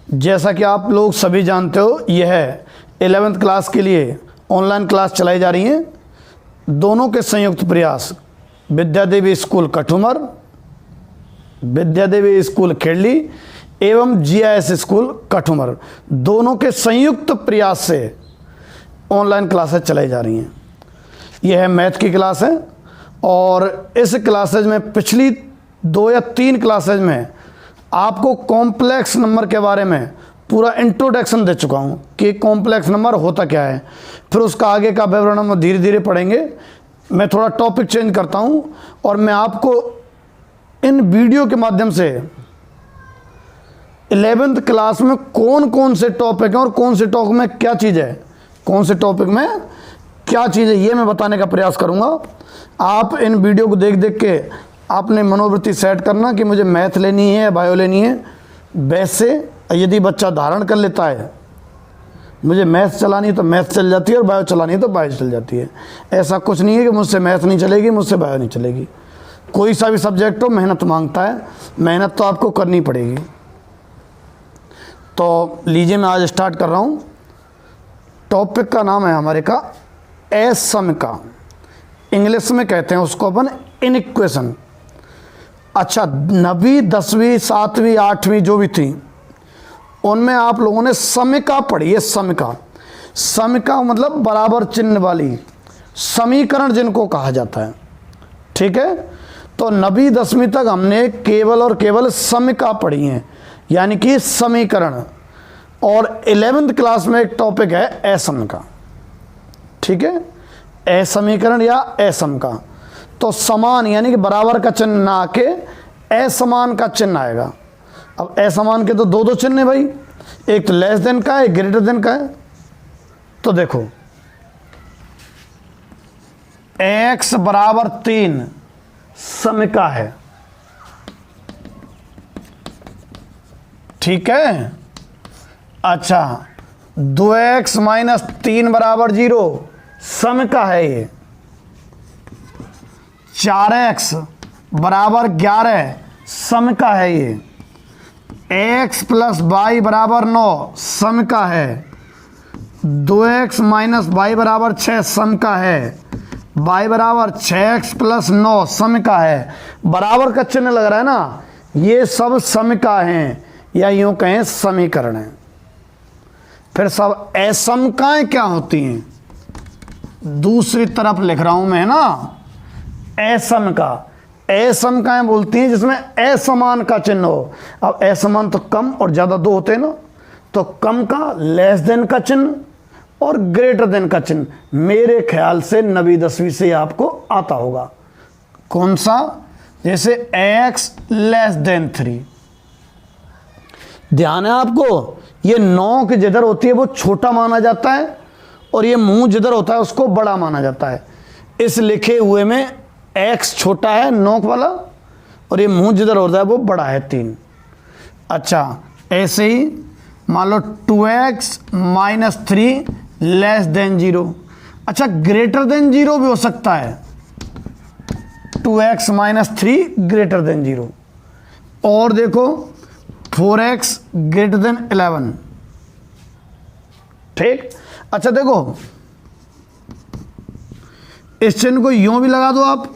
जैसा कि आप लोग सभी जानते हो, यह 11th क्लास के लिए ऑनलाइन क्लास चलाई जा रही हैं। दोनों के संयुक्त प्रयास विद्यादेवी स्कूल कठुमर, विद्यादेवी स्कूल खेड़ली एवं GIS स्कूल कठुमर, दोनों के संयुक्त प्रयास से ऑनलाइन क्लासेस चलाई जा रही हैं। यह है मैथ की क्लास है और इस क्लासेज में पिछली 2 या 3 क्लासेज में आपको कॉम्प्लेक्स नंबर के बारे में पूरा इंट्रोडक्शन दे चुका हूँ कि कॉम्प्लेक्स नंबर होता क्या है। फिर उसका आगे का विवरण हम धीरे धीरे पढ़ेंगे। मैं थोड़ा टॉपिक चेंज करता हूँ और मैं आपको इन वीडियो के माध्यम से 11th क्लास में कौन कौन से टॉपिक हैं और कौन से टॉपिक में क्या चीज़ है, कौन से टॉपिक में क्या चीज़ है, ये मैं बताने का प्रयास करूँगा। आप इन वीडियो को देख देख के आपने मनोवृत्ति सेट करना कि मुझे मैथ लेनी है, बायो लेनी है। वैसे यदि बच्चा धारण कर लेता है मुझे मैथ चलानी है तो मैथ चल जाती है और बायो चलानी है तो बायो चल जाती है। ऐसा कुछ नहीं है कि मुझसे मैथ नहीं चलेगी, मुझसे बायो नहीं चलेगी। कोई सा भी सब्जेक्ट हो मेहनत मांगता है, मेहनत तो आपको करनी पड़ेगी। तो लीजिए मैं आज स्टार्ट कर रहा हूँ। टॉपिक का नाम है हमारे का असम का, इंग्लिश में कहते हैं उसको अपन इनइक्वेशन। अच्छा, 9वीं 10वीं 7वीं 8वीं जो भी थी उनमें आप लोगों ने समीका पढ़ी है। समीका, समीका मतलब बराबर चिन्ह वाली, समीकरण जिनको कहा जाता है। ठीक है, तो 9वीं 10वीं तक हमने केवल और केवल समीका पढ़ी हैं, यानी कि समीकरण। और 11th क्लास में एक टॉपिक है असम का। ठीक है, असमीकरण या असम का। तो समान यानी कि बराबर का चिन्ह ना आके असमान का चिन्ह आएगा। अब असमान के तो 2 चिन्ह है भाई, एक तो लेस देन का है, एक ग्रेटर देन का है। तो देखो x बराबर 3 समीका है। ठीक है, अच्छा 2x - 3 बराबर 0 समीका है ये। 4x बराबर 11 समीका है ये। x + y बराबर 9 समीका है। 2x - y बराबर 6 समीका है। y बराबर 6x + 9 समीका है। बराबर का चिन्ह लग रहा है ना, ये सब समीका हैं या यूं कहें समीकरण हैं। फिर सब असमकाएं क्या होती हैं, दूसरी तरफ लिख रहा हूं मैं ना। असमका, असमकाएं बोलती हैं जिसमें असमान का चिन्ह हो। अब असमान तो कम और ज़्यादा 2 होते हैं ना, तो कम का लेस देन का चिन्ह और ग्रेटर देन का चिन्ह मेरे ख्याल से 9वीं 10वीं से आपको आता होगा। कौन सा, जैसे x < 3। ध्यान है आपको, ये 9 की जिधर होती है वो छोटा माना जाता है और ये मुंह जिधर होता है उसको बड़ा माना जाता है। इस लिखे हुए में x छोटा है 9 वाला और ये मुंह जिधर होता है वो बड़ा है 3। अच्छा, ऐसे ही मान लो 2x - 3 लेस देन 0। अच्छा, ग्रेटर देन 0 भी हो सकता है, 2x - 3 ग्रेटर देन 0। और देखो 4x ग्रेटर देन 11। ठीक, अच्छा देखो इस चिन्ह को यूं भी लगा दो आप।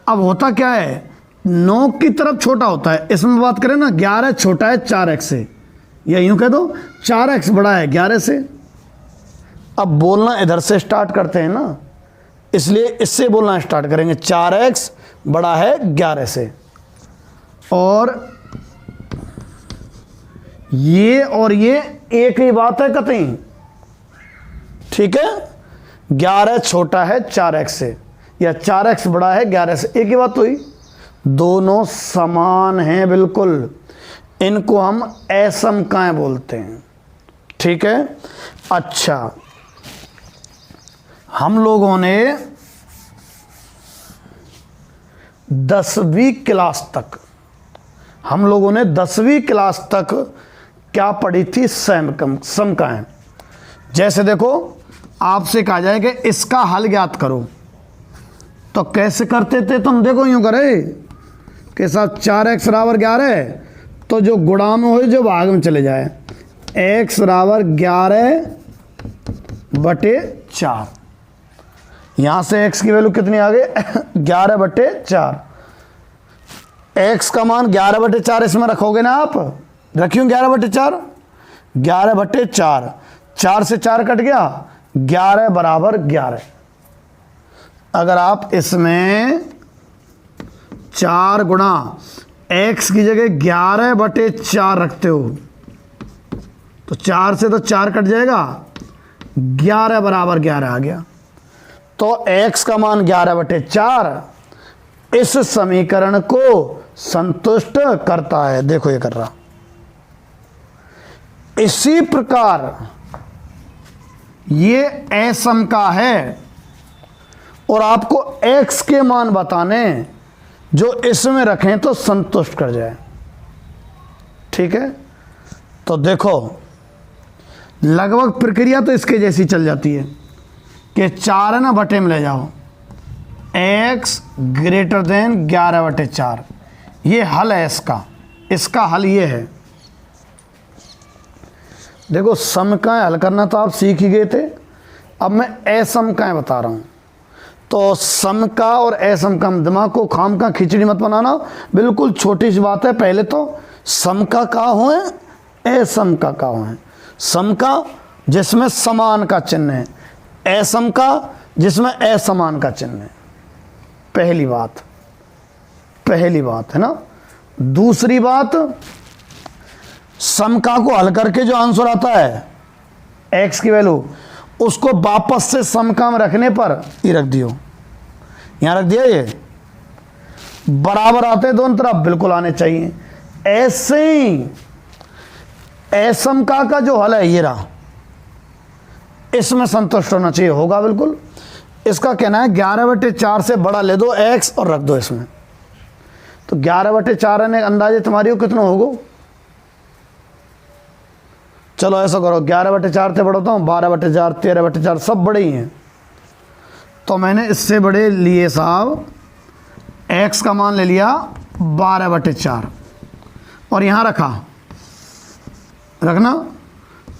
अब होता क्या है, 9 की तरफ छोटा होता है। इसमें बात करें ना, 11 छोटा है 4x से, या यूं कह दो 4x बड़ा है 11 से। अब बोलना इधर से स्टार्ट करते हैं ना, इसलिए इससे बोलना स्टार्ट करेंगे। 4x बड़ा है 11 से। और ये एक ही बात है कतई। ठीक है, 11 छोटा है 4x से या 4x बड़ा है 11 से, एक ही बात हुई। दोनों समान हैं बिल्कुल, इनको हम असमकाएं बोलते हैं। ठीक है, अच्छा हम लोगों ने 10वीं क्लास तक क्या पढ़ी थी, समकाएं। जैसे देखो आपसे कहा जाए कि इसका हल ज्ञात करो, तो कैसे करते थे तुम, देखो यूं करे कि साहब 4x बराबर 11 तो तो जो गुणा में हो जो भाग में चले जाए, x बराबर 11/4। यहां से x की वैल्यू कितनी आ गई 11/4। x का मान 11/4 इसमें रखोगे ना आप, रखियो 11/4, 11/4, 4 से 4 कट गया, 11 बराबर 11। अगर आप इसमें 4 गुणा x की जगह 11/4 रखते हो तो 4 से तो 4 कट जाएगा, 11 बराबर 11 आ गया। तो x का मान 11/4 इस समीकरण को संतुष्ट करता है। देखो ये कर रहा। इसी प्रकार ये असम का है और आपको x के मान बताने जो इसमें रखें तो संतुष्ट कर जाए। ठीक है, तो देखो लगभग प्रक्रिया तो इसके जैसी चल जाती है कि 4 है ना बटे में ले जाओ, x ग्रेटर देन 11/4। ये हल है इसका हल ये है। देखो समकाएं हल करना तो आप सीख ही गए थे, अब मैं असमकाएं बता रहा हूं। तो समका और असमका दिमाग को खाम का खिचड़ी मत बनाना, बिल्कुल छोटी सी बात है। पहले तो समका का हो है, असमका का हो है। समका जिसमें समान का चिन्ह है, असमका जिसमें असमान का चिन्ह है। पहली बात है ना। दूसरी बात, समका को हल करके जो आंसर आता है x की वैल्यू, उसको वापस से समका में रखने पर ये रख दियो, यहां रख दिया। ये बराबर आते हैं दोनों तरफ, बिल्कुल आने चाहिए। ऐसे ही असमका का जो हल है ये रहा, इसमें संतुष्ट होना चाहिए, होगा बिल्कुल। इसका कहना है 11/4 से बड़ा ले दो x और रख दो इसमें। तो 11/4 ने अंदाजे तुम्हारी हो कितना होगा। चलो ऐसा करो, 11/4 से बढ़ाता हूँ, 12/4, 13/4 सब बड़े ही हैं। तो मैंने इससे बड़े लिए साहब, x का मान ले लिया 12/4 और यहाँ रखना।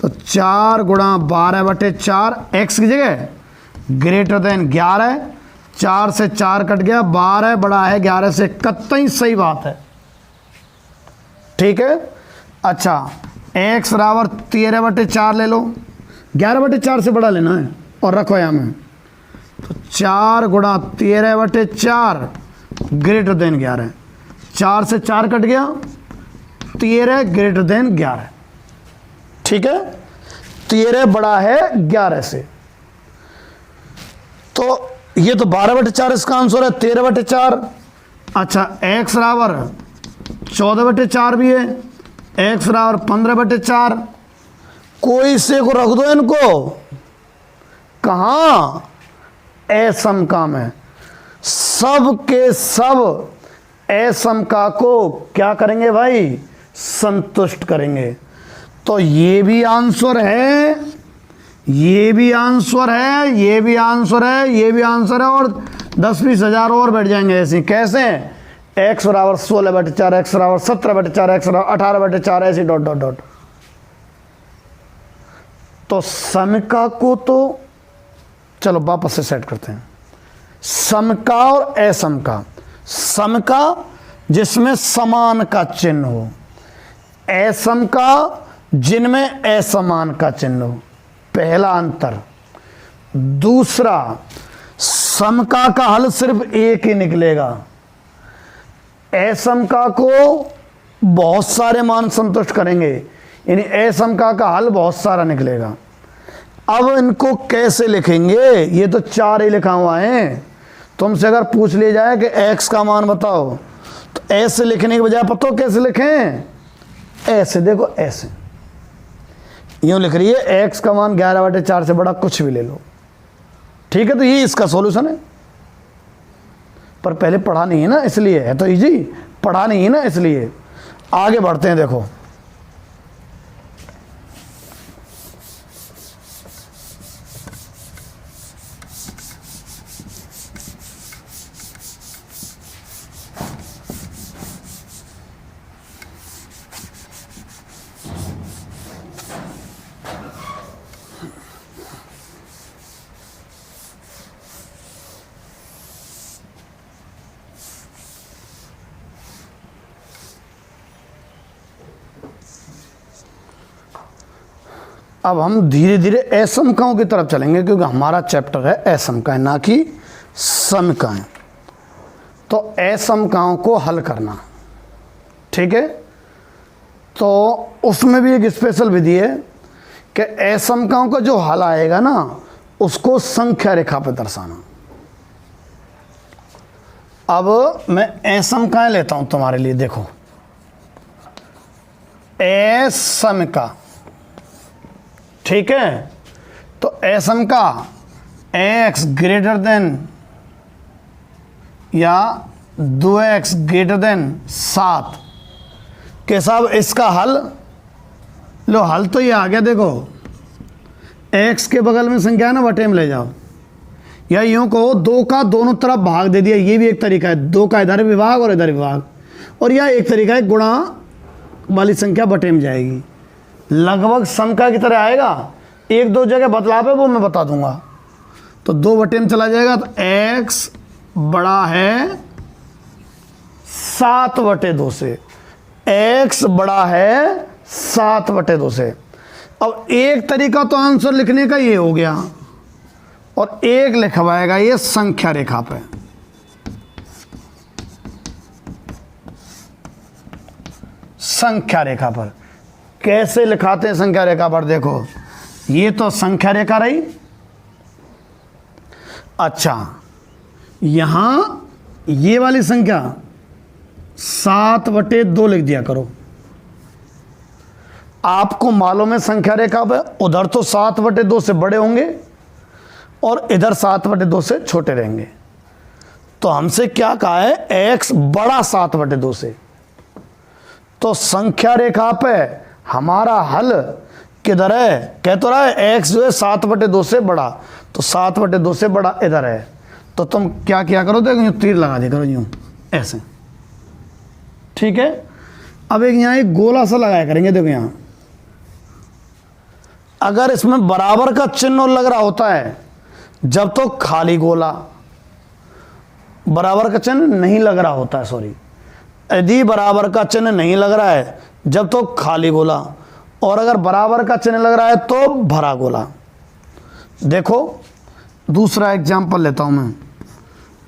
तो 4 गुणा 12/4 x की जगह ग्रेटर देन 11, 4 से 4 कट गया, 12 बड़ा है 11 से, कतई सही बात है। ठीक है, अच्छा x बराबर 13/4 ले लो, 11/4 से बड़ा लेना है और रखो यहाँ में। तो 4 गुणा 13/4 ग्रेटर देन 11, 4 से 4 कट गया, 13 ग्रेटर देन 11। ठीक है, 13 बड़ा है 11 से। तो ये तो 12/4 इसका आंसर है, 13/4। अच्छा x बराबर 14/4 भी है, x बराबर 15/4। कोई से को रख दो इनको, कहाँ असमका में। सब के सब असमका को क्या करेंगे भाई, संतुष्ट करेंगे। तो ये भी आंसर है, ये भी आंसर है, ये भी आंसर है, ये भी आंसर है, और 10-20 हज़ार और बैठ जाएंगे ऐसे। कैसे, x बराबर 16/4, x बराबर 17/4, x बराबर 18/4, ऐसे डॉट डॉट डॉट। तो समका को तो चलो वापस से सेट करते हैं। समका और असमका, समका जिसमें समान का चिन्ह हो, असमका जिनमें असमान का चिन्ह हो, पहला अंतर। दूसरा, समका का हल सिर्फ एक ही निकलेगा, असमका को बहुत सारे मान संतुष्ट करेंगे, यानी असमका का हल बहुत सारा निकलेगा। अब इनको कैसे लिखेंगे, ये तो 4 ही लिखा हुआ है। तुमसे अगर पूछ लिया जाए कि x का मान बताओ, तो ऐसे लिखने के बजाय पता हो कैसे लिखें, ऐसे। देखो ऐसे यूं लिख रही है, x का मान 11/4 से बड़ा कुछ भी ले लो। ठीक है, तो ये इसका सॉल्यूशन है। पर पहले पढ़ा नहीं है ना, इसलिए है तो इजी, पढ़ा नहीं है ना इसलिए। आगे बढ़ते हैं। देखो अब हम धीरे धीरे असमकाओं की तरफ चलेंगे, क्योंकि हमारा चैप्टर है असमकाएं ना कि समकाएं। तो असमकाओं को हल करना, ठीक है। तो उसमें भी एक स्पेशल विधि है कि असमकाओं का जो हल आएगा ना उसको संख्या रेखा पर दर्शाना। अब मैं असमकाएं लेता हूं तुम्हारे लिए, देखो असमका, ठीक है। तो असमका x ग्रेटर देन या 2x ग्रेटर देन 7 के साहब इसका हल लो। हल तो ये आ गया, देखो x के बगल में संख्या है ना, बटे में ले जाओ, या यूं कहो 2 का दोनों तरफ भाग दे दिया, ये भी एक तरीका है। 2 का इधर विभाग और इधर विभाग, और यह एक तरीका है गुणा वाली संख्या बटे में जाएगी, लगभग समका की तरह आएगा। एक दो जगह बदलाव है वो मैं बता दूंगा। तो 2 बटे में चला जाएगा, तो x बड़ा है 7/2 से, x बड़ा है 7/2 से। अब एक तरीका तो आंसर लिखने का ये हो गया, और एक लिखवाएगा ये संख्या रेखा पे। संख्या रेखा पर कैसे लिखाते हैं? संख्या रेखा पर देखो, ये तो संख्या रेखा रही। अच्छा, यहां ये वाली संख्या 7/2 लिख दिया करो। आपको मालूम है संख्या रेखा पे उधर तो 7/2 से बड़े होंगे और इधर 7/2 से छोटे रहेंगे। तो हमसे क्या कहा है? x बड़ा 7/2 से। तो संख्या रेखा पे हमारा हल किधर है? कह तो रहा है x जो है 7/2 से बड़ा, तो 7/2 से बड़ा इधर है। तो तुम क्या किया करो, देखो यूं तीर लगा दिया करो, यूं ऐसे, ठीक है। अब एक यहां एक गोला सा लगाया करेंगे, देखो यहां अगर इसमें बराबर का चिन्ह लग रहा होता है जब तो खाली गोला, बराबर का चिन्ह नहीं लग रहा होता है, सॉरी, यदि बराबर का चिन्ह नहीं लग रहा है जब तो खाली गोला, और अगर बराबर का चिन्ह लग रहा है तो भरा गोला। देखो दूसरा एग्जांपल लेता हूं मैं,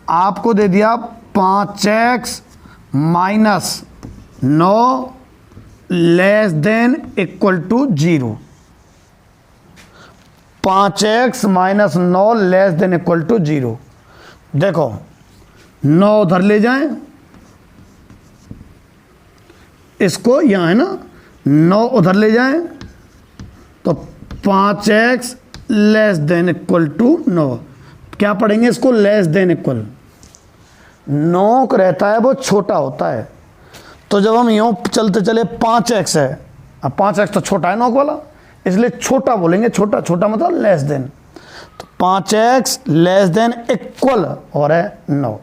आपको दे दिया 5x minus 9 less than equal to 0। 5x minus 9 less than equal to 0। देखो 9 उधर ले जाएं, इसको यहां है ना, 9 उधर ले जाएं तो 5x less than equal to 9। क्या पढ़ेंगे इसको? Less than equal. 9 रहता है वो छोटा होता है, तो जब हम यूं चलते चले 5x है, अब 5x तो छोटा है 9 वाला, इसलिए छोटा बोलेंगे। छोटा छोटा मतलब लेस देन, तो 5x लेस देन इक्वल और है 9।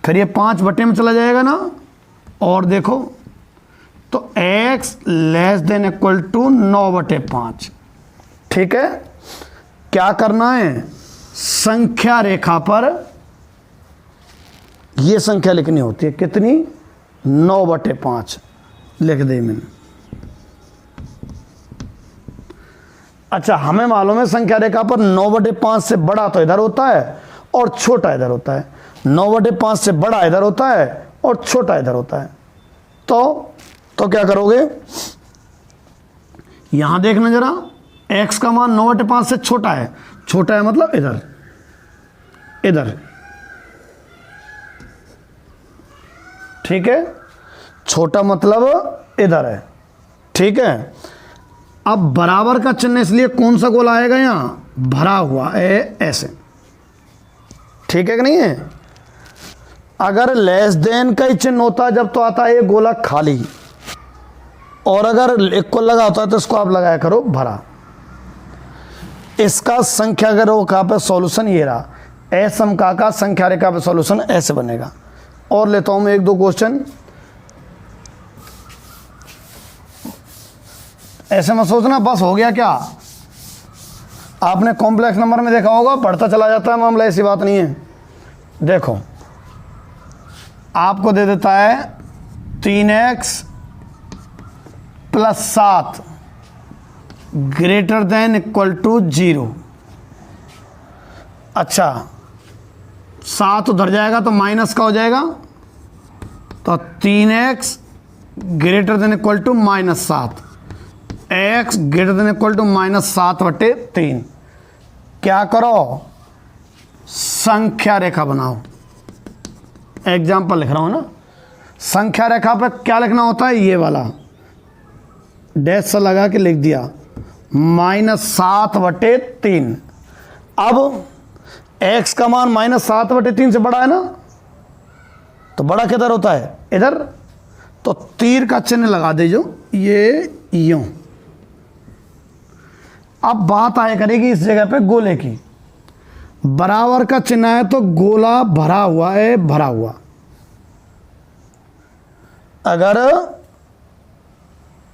फिर ये 5 बटे में चला जाएगा ना, और देखो तो x less than equal to 9/5। ठीक है, क्या करना है? संख्या रेखा पर ये संख्या लिखनी होती है, कितनी? 9/5 लिख दी मैंने। अच्छा, हमें मालूम है संख्या रेखा पर 9/5 से बड़ा तो इधर होता है और छोटा इधर होता है। 9/5 से बड़ा इधर होता है और छोटा इधर होता है। तो क्या करोगे? यहां देखना जरा, x का मान 9/5 से छोटा है। छोटा है मतलब इधर, इधर, ठीक है। छोटा मतलब इधर है, ठीक है। अब बराबर का चिन्ह, इसलिए कौन सा गोला आएगा? यहां भरा हुआ है ऐसे, ठीक है कि नहीं है? अगर लेस देन का ही चिन्ह होता है जब तो आता है ये गोला खाली, और अगर इक्वल लगा होता है तो इसको आप लगाया करो भरा। इसका संख्या रेखा पे सॉल्यूशन ये रहा। असमका का संख्या रेखा पे सॉल्यूशन ऐसे बनेगा। और लेता हूं मैं 1-2 क्वेश्चन। ऐसे में सोचना बस हो गया क्या? आपने कॉम्प्लेक्स नंबर में देखा होगा, बढ़ता चला जाता है मामला, ऐसी बात नहीं है। देखो आपको दे देता है 3x + 7 greater than equal to 0। अच्छा 7 उधर जाएगा तो माइनस का हो जाएगा, तो 3x greater than equal to -7, x greater than equal to -7/3। क्या करो, संख्या रेखा बनाओ। एग्जाम्पल लिख रहा हूं ना, संख्या रेखा पर क्या लिखना होता है, ये वाला डैश सा लगा के लिख दिया -7/3। अब x का मान -7/3 से बड़ा है ना, तो बड़ा किधर होता है, इधर। तो तीर का चिन्ह लगा दे जो ये यूं। अब बात आया करेगी इस जगह पे गोले की। बराबर का चिन्ह है तो गोला भरा हुआ है, भरा हुआ। अगर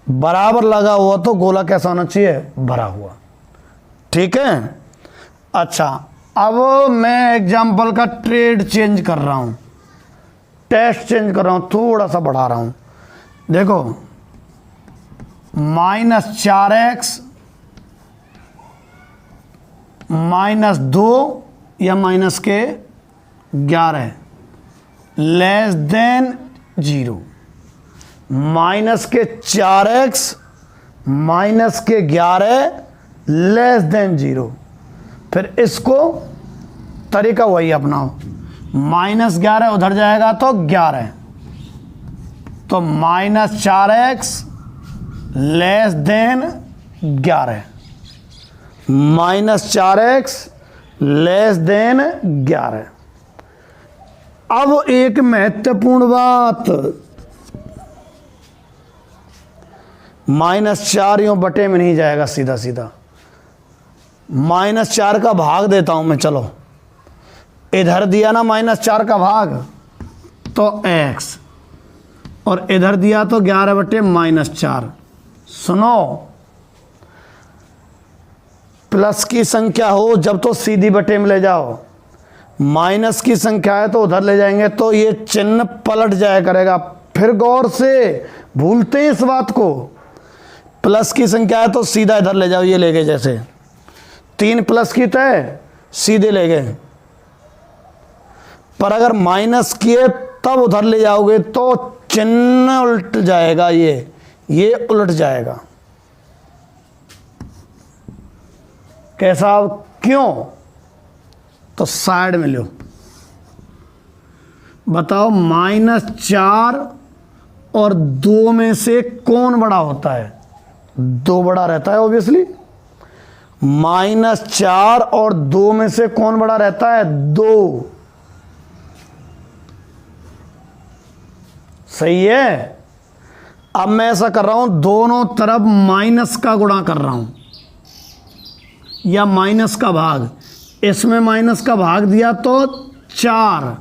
बराबर लगा हुआ तो गोला कैसा होना चाहिए, भरा हुआ। ठीक है। अच्छा अब मैं एग्जाम्पल का ट्रेड चेंज कर रहा हूं, टेस्ट चेंज कर रहा हूं, थोड़ा सा बढ़ा रहा हूं। देखो -4x -2 या -11 less than 0। -4x -11 less than 0। फिर इसको तरीका वही अपनाओ, -11 उधर जाएगा तो 11, तो -4x less than 11, -4x less than 11। अब एक महत्वपूर्ण बात, -4 यूं बटे में नहीं जाएगा सीधा सीधा, -4 का भाग देता हूं मैं। चलो इधर दिया ना -4 का भाग तो x, और इधर दिया तो 11/-4। सुनो, प्लस की संख्या हो जब तो सीधी बटे में ले जाओ, माइनस की संख्या है तो उधर ले जाएंगे तो ये चिन्ह पलट जाया करेगा। फिर गौर से, भूलते हैं इस बात को, प्लस की संख्या है तो सीधा इधर ले जाओ, ये ले गए जैसे 3 प्लस की तय सीधे ले गए। पर अगर माइनस किए तब उधर ले जाओगे तो चिन्ह उल्ट जाएगा, ये उलट जाएगा। कैसा, क्यों, तो साइड में लो, बताओ -4 और 2 में से कौन बड़ा होता है, 2 बड़ा रहता है ऑब्वियसली। -4 और 2 में से कौन बड़ा रहता है, 2। सही है। अब मैं ऐसा कर रहा हूं, दोनों तरफ माइनस का गुणा कर रहा हूं या माइनस का भाग। इसमें माइनस का भाग दिया तो 4,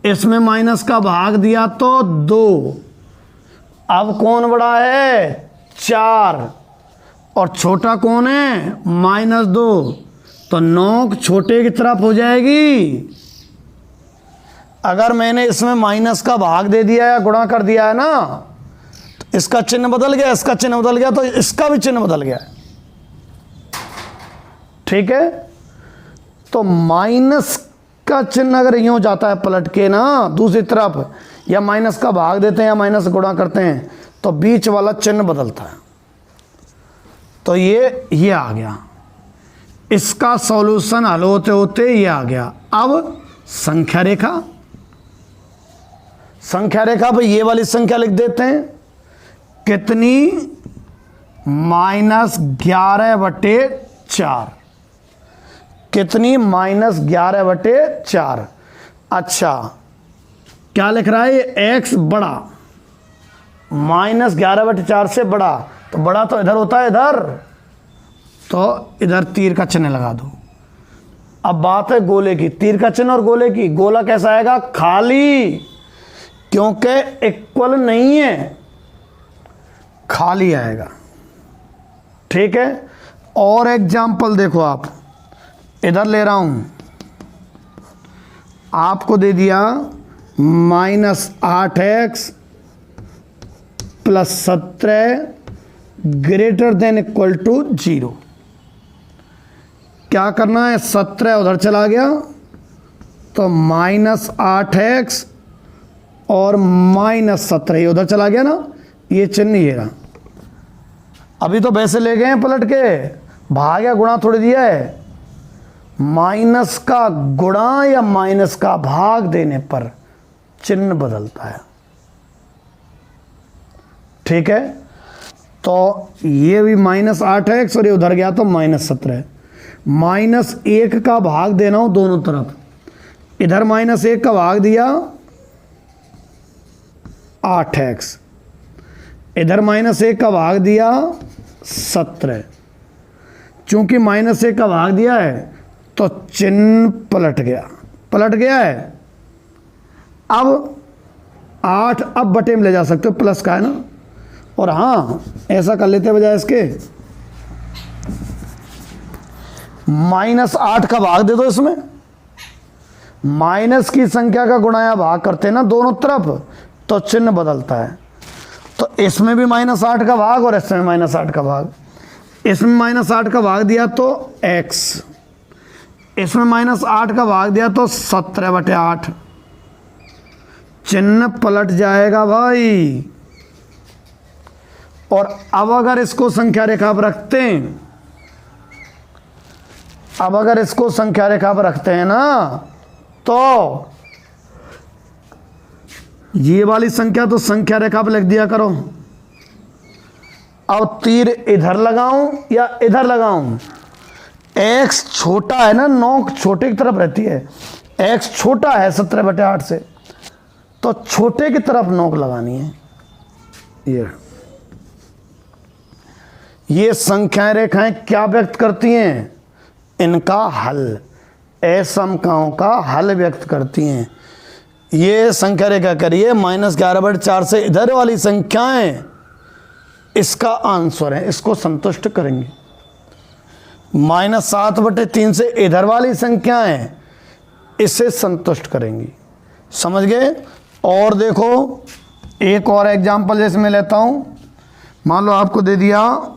इसमें माइनस का भाग दिया तो 2। अब कौन बड़ा है, 4, और छोटा कौन है, -2, तो नोक छोटे की तरफ हो जाएगी। अगर मैंने इसमें माइनस का भाग दे दिया या गुणा कर दिया है ना, तो इसका चिन्ह बदल गया, इसका चिन्ह बदल गया, तो इसका भी चिन्ह बदल गया। ठीक है। तो माइनस का चिन्ह अगर यूं जाता है पलट के ना दूसरी तरफ, या माइनस का भाग देते हैं या माइनस गुणा करते हैं, तो बीच वाला चिन्ह बदलता है। तो ये आ गया, इसका सॉल्यूशन हल होते होते ये आ गया। अब संख्या रेखा, संख्या रेखा पर ये वाली संख्या लिख देते हैं, कितनी, -11/4। कितनी, -11/4। अच्छा क्या लिख रहा है ये, x बड़ा, -11/4 से बड़ा, तो बड़ा तो इधर होता है, इधर, तो इधर तीर का चिन्ह लगा दो। अब बात है गोले की, तीर का चिन्ह और गोले की। गोला कैसा आएगा, खाली, क्योंकि इक्वल नहीं है, खाली आएगा। ठीक है। और एग्जाम्पल देखो, आप इधर ले रहा हूं, आपको दे दिया -8x + 17 greater than equal to 0। क्या करना है, 17 उधर चला गया तो -8x और -17 उधर चला गया ना, ये चिन्ह ये रहा। अभी तो वैसे ले गए हैं पलट के, भाग या गुणा थोड़ी दिया है। माइनस का गुणा या माइनस का भाग देने पर चिन्ह बदलता है, ठीक है। तो ये भी -8x और ये उधर गया तो -17। -1 का भाग देना हो दोनों तरफ, इधर -1 का भाग दिया 8x, इधर -1 का भाग दिया 17। चूंकि -1 का भाग दिया है तो चिन्ह पलट गया है। अब 8 अब बटे में ले जा सकते हो, प्लस का है ना। और हाँ, ऐसा कर लेते बजाय इसके -8 का भाग दे दो इसमें, माइनस की संख्या का गुणा या भाग करते हैं ना दोनों तरफ तो चिन्ह बदलता है। तो इसमें भी -8 का भाग और इसमें -8 का भाग। इसमें -8 का भाग दिया तो x, इसमें -8 का भाग दिया तो 17/8, चिन्ह पलट जाएगा भाई। और अब अगर इसको संख्या रेखा पर रखते हैं, अब अगर इसको संख्या रेखा पर रखते हैं ना, तो ये वाली संख्या तो संख्या रेखा पर लिख दिया करो। अब तीर इधर लगाऊं या इधर लगाऊं, x छोटा है ना, नोक छोटे की तरफ रहती है, x छोटा है 17/8 से, तो छोटे की तरफ नोक लगानी है। ये संख्याएं रेखाएं क्या व्यक्त करती हैं, इनका हल, असमकाओं का हल व्यक्त करती हैं। ये संख्या रेखा करिए -11/4 से इधर वाली संख्याएं इसका आंसर है, इसको संतुष्ट करेंगे। -7/3 से इधर वाली संख्याएं इसे संतुष्ट करेंगी, समझ गए। और देखो एक और एग्जाम्पल जैसे मैं लेता हूं, मान लो आपको दे दिया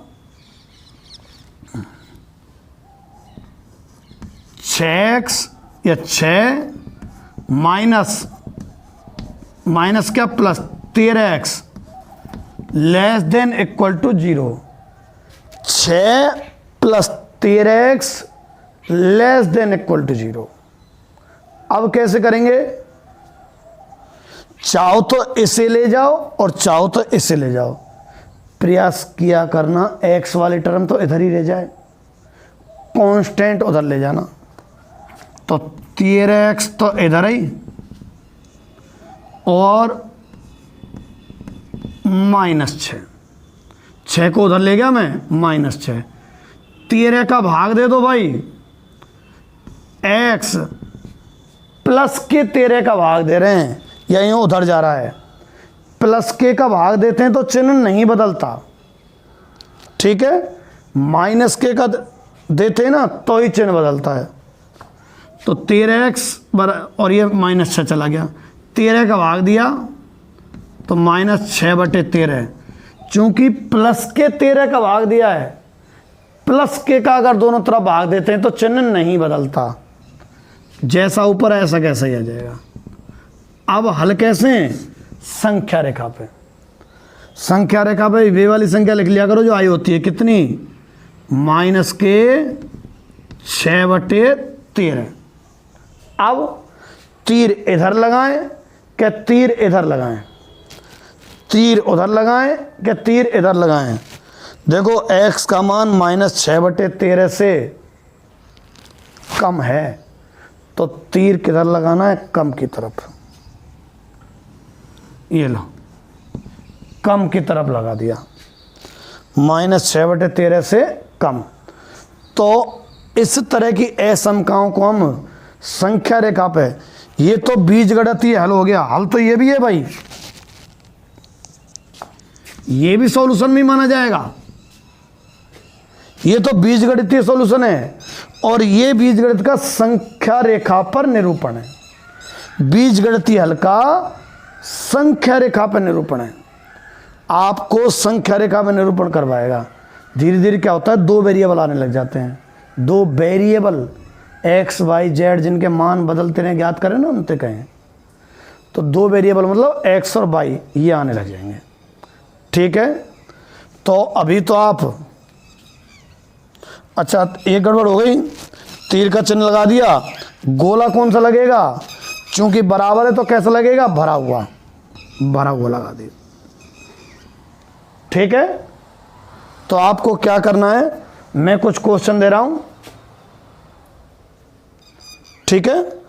6x या 6 माइनस क्या plus 13x less than equal to 0। 6 + 13x less than equal to 0। अब कैसे करेंगे, चाहो तो इसे ले जाओ और चाहो तो इसे ले जाओ। प्रयास किया करना x वाली टर्म तो इधर ही रह जाए, कांस्टेंट उधर ले जाना। तो 13x तो इधर ही और -6, 6 को उधर ले गया मैं, -6। 13 का भाग दे दो भाई, x प्लस के 13 का भाग दे रहे हैं, या यूँ उधर जा रहा है, प्लस के का भाग देते हैं तो चिन्ह नहीं बदलता, ठीक है। माइनस के का देते हैं ना तो ही चिन्ह बदलता है। तो 13x और ये -6 चला गया, 13 का भाग दिया तो -6/13। चूंकि प्लस के 13 का भाग दिया है, प्लस के का अगर दोनों तरफ भाग देते हैं तो चिन्ह नहीं बदलता, जैसा ऊपर ऐसा कैसा ही आ जाएगा। अब हल कैसे, संख्या रेखा पे, संख्या रेखा पे वे वाली संख्या लिख लिया करो जो आई होती है, कितनी, -6/13। अब तीर इधर लगाएं क्या तीर इधर लगाएं, तीर उधर लगाएं क्या तीर इधर लगाएं। देखो x का मान -6/13 से कम है तो तीर किधर लगाना है, कम की तरफ। ये लो, कम की तरफ लगा दिया, -6/13 से कम। तो इस तरह की असमकाओं को हम संख्या रेखा पे, ये तो बीजगणितीय हल हो गया, हल तो ये भी है भाई, ये भी सॉल्यूशन भी माना जाएगा। ये तो बीजगणितीय सॉल्यूशन है और ये बीजगणित का संख्या रेखा पर निरूपण है। बीजगणितीय हल का संख्या रेखा पर निरूपण है। आपको संख्या रेखा में निरूपण करवाएगा। धीरे धीरे क्या होता है, 2 वेरिएबल आने लग जाते हैं। 2 वेरिएबल एक्स वाई जेड जिनके मान बदलते रहे, ज्ञात करें ना उनसे कहें, तो 2 वेरिएबल मतलब एक्स और वाई ये आने लग जाएंगे। ठीक है, तो अभी तो आप, अच्छा एक गड़बड़ हो गई, तीर का चिन्ह लगा दिया, गोला कौन सा लगेगा, क्योंकि बराबर है तो कैसा लगेगा, भरा हुआ लगा दिया। ठीक है, तो आपको क्या करना है, मैं कुछ क्वेश्चन दे रहा हूं, ठीक है,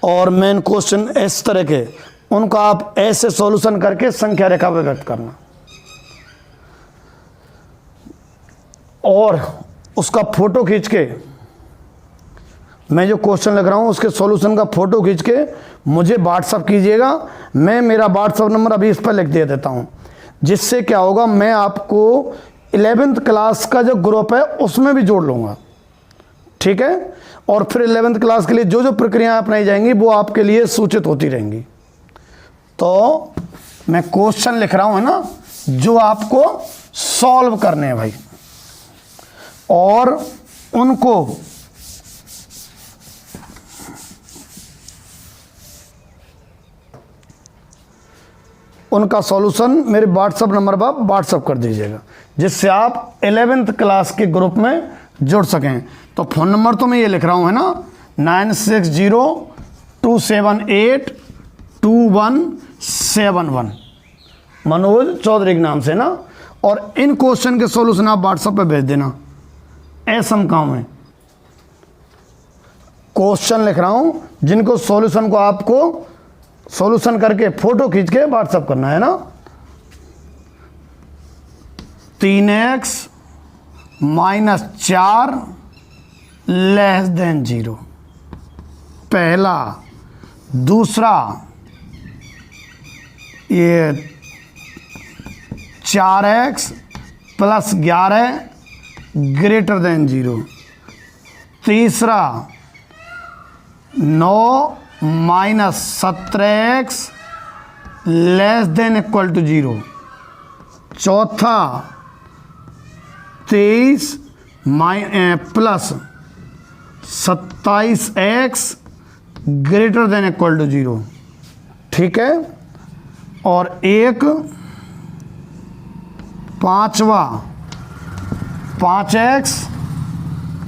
और मेन क्वेश्चन इस तरह के, उनका आप ऐसे सॉल्यूशन करके संख्या रेखा पे व्यक्त करना, और उसका फोटो खींच के, मैं जो क्वेश्चन लिख रहा हूं उसके सॉल्यूशन का फोटो खींच के मुझे व्हाट्सअप कीजिएगा। मैं मेरा व्हाट्सअप नंबर अभी इस पर लिख दे देता हूं, जिससे क्या होगा, मैं आपको 11th क्लास का जो ग्रुप है उसमें भी जोड़ लूँगा। ठीक है, और फिर 11th क्लास के लिए जो जो प्रक्रियाएं अपनाई जाएंगी वो आपके लिए सूचित होती रहेंगी। तो मैं क्वेश्चन लिख रहा हूँ, है ना, जो आपको सॉल्व करने हैं भाई, और उनको उनका सॉल्यूशन मेरे व्हाट्सअप नंबर पर व्हाट्सअप कर दीजिएगा, जिससे आप 11th क्लास के ग्रुप में जुड़ सकें। तो फ़ोन नंबर तो मैं ये लिख रहा हूँ, है ना, 9602782171 मनोज चौधरी के नाम से ना, और इन क्वेश्चन के सॉल्यूशन आप व्हाट्सएप पे भेज देना। ऐसा काम है, क्वेश्चन लिख रहा हूँ जिनको सॉल्यूशन को आपको सॉल्यूशन करके फोटो खींच के व्हाट्सएप करना है ना। 3x - 4 << 0 पहला। दूसरा, ये 4x + 11 > 0। तीसरा, 9 - 17x < 0। चौथा, 23 + 27x < 0। ठीक है, और एक पांचवा, 5x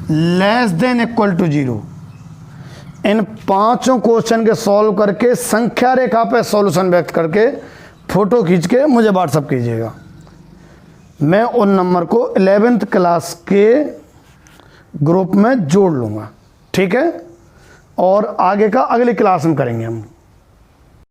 < 0। इन पांचों क्वेश्चन के सॉल्व करके संख्या रेखा पे सॉल्यूशन व्यक्त करके फोटो खींच के मुझे व्हाट्सअप कीजिएगा। मैं उन नंबर को 11th क्लास के ग्रुप में जोड़ लूँगा। ठीक है, और आगे का अगली क्लास में करेंगे हम।